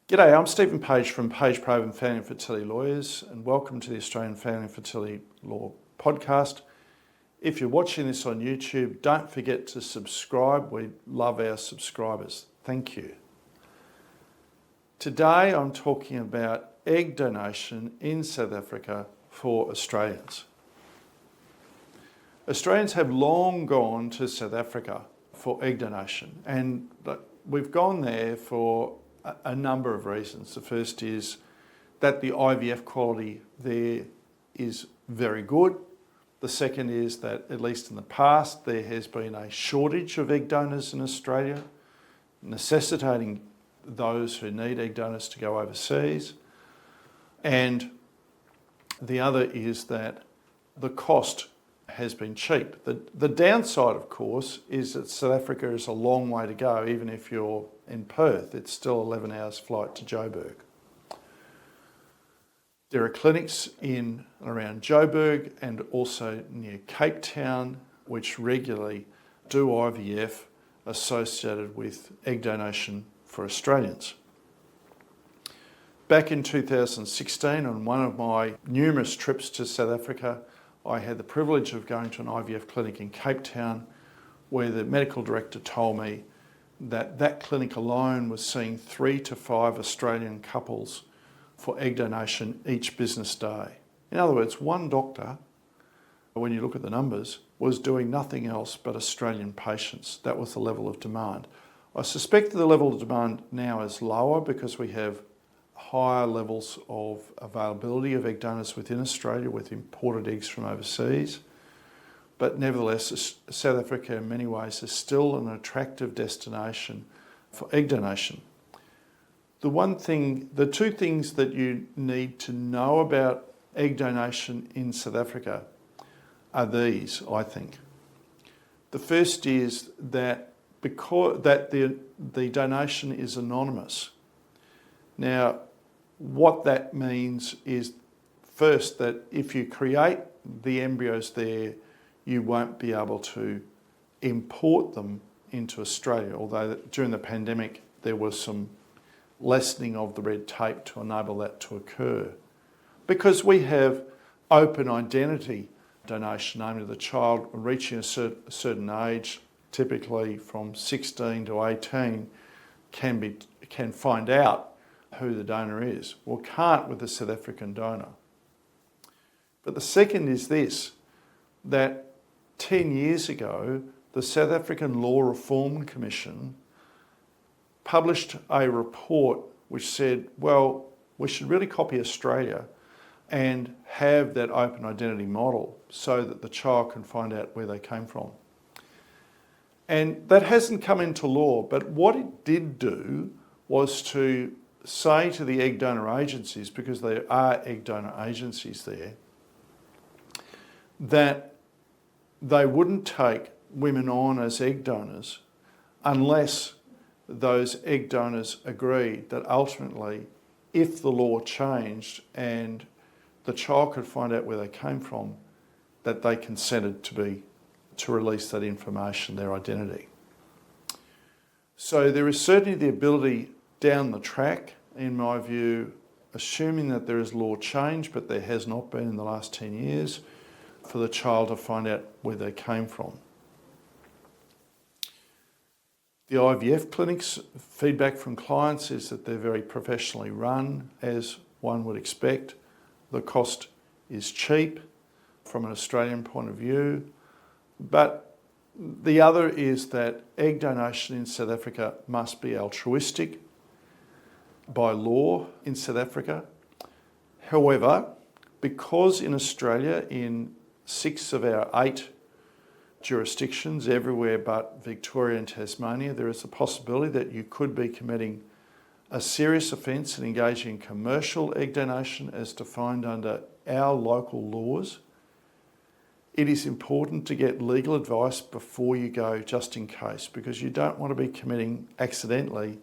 G'day, I'm Stephen Page from Page Provan Family and Fertility Lawyers, and welcome to the Australian Family and Fertility Law Podcast. If you're watching this on YouTube, don't forget to subscribe. We love our subscribers. Thank you. Today I'm talking about egg donation in South Africa for Australians. Australians have long gone to South Africa for egg donation, and we've gone there for a number of reasons. The first is that the IVF quality there is very good. The second is that, at least in the past, there has been a shortage of egg donors in Australia, necessitating those who need egg donors to go overseas. And the other is that the cost has been cheap. The downside, of course, is that South Africa is a long way to go. Even if you're in Perth, it's still 11 hours flight to Joburg. There are clinics in and around Joburg and also near Cape Town, which regularly do IVF associated with egg donation for Australians. Back in 2016, on one of my numerous trips to South Africa, I had the privilege of going to an IVF clinic in Cape Town, where the medical director told me that that clinic alone was seeing 3 to 5 Australian couples for egg donation each business day. In other words, one doctor, when you look at the numbers, was doing nothing else but Australian patients. That was the level of demand. I suspect that the level of demand now is lower because we have higher levels of availability of egg donors within Australia with imported eggs from overseas. But nevertheless, South Africa in many ways is still an attractive destination for egg donation. The two things that you need to know about egg donation in South Africa are these, I think. The first is that the donation is anonymous. Now, what that means is, first, that if you create the embryos there, you won't be able to import them into Australia, although during the pandemic there was some lessening of the red tape to enable that to occur. Because we have open identity donation, namely the child reaching a certain age, typically from 16 to 18, can find out who the donor is. Well, can't with the South African donor. But the second is this, that 10 years ago, the South African Law Reform Commission published a report which said, well, we should really copy Australia and have that open identity model so that the child can find out where they came from. And that hasn't come into law, but what it did do was to say to the egg donor agencies, because there are egg donor agencies there, that they wouldn't take women on as egg donors unless those egg donors agreed that ultimately, if the law changed and the child could find out where they came from, that they consented to release that information, their identity. So there is certainly the ability down the track, in my view, assuming that there is law change, but there has not been in the last 10 years, for the child to find out where they came from. The IVF clinics, feedback from clients is that they're very professionally run, as one would expect. The cost is cheap from an Australian point of view, but the other is that egg donation in South Africa must be altruistic by law in South Africa. However, because in Australia, in 6 of our 8 jurisdictions, everywhere but Victoria and Tasmania, there is a possibility that you could be committing a serious offence and engaging in commercial egg donation as defined under our local laws. It is important to get legal advice before you go, just in case, because you don't want to be committing accidentally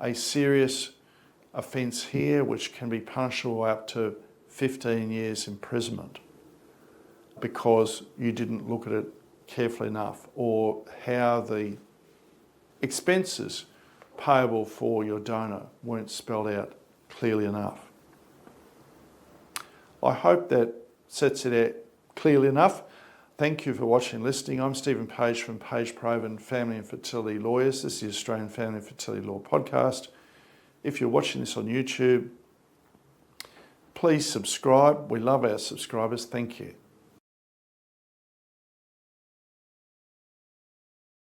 a serious offence here which can be punishable up to 15 years imprisonment because you didn't look at it carefully enough, or how the expenses payable for your donor weren't spelled out clearly enough. I hope that sets it out clearly enough. Thank you for watching and listening. I'm Stephen Page from Page Provan Family and Fertility Lawyers. This is the Australian Family and Fertility Law Podcast. If you're watching this on YouTube, please subscribe. We love our subscribers. Thank you.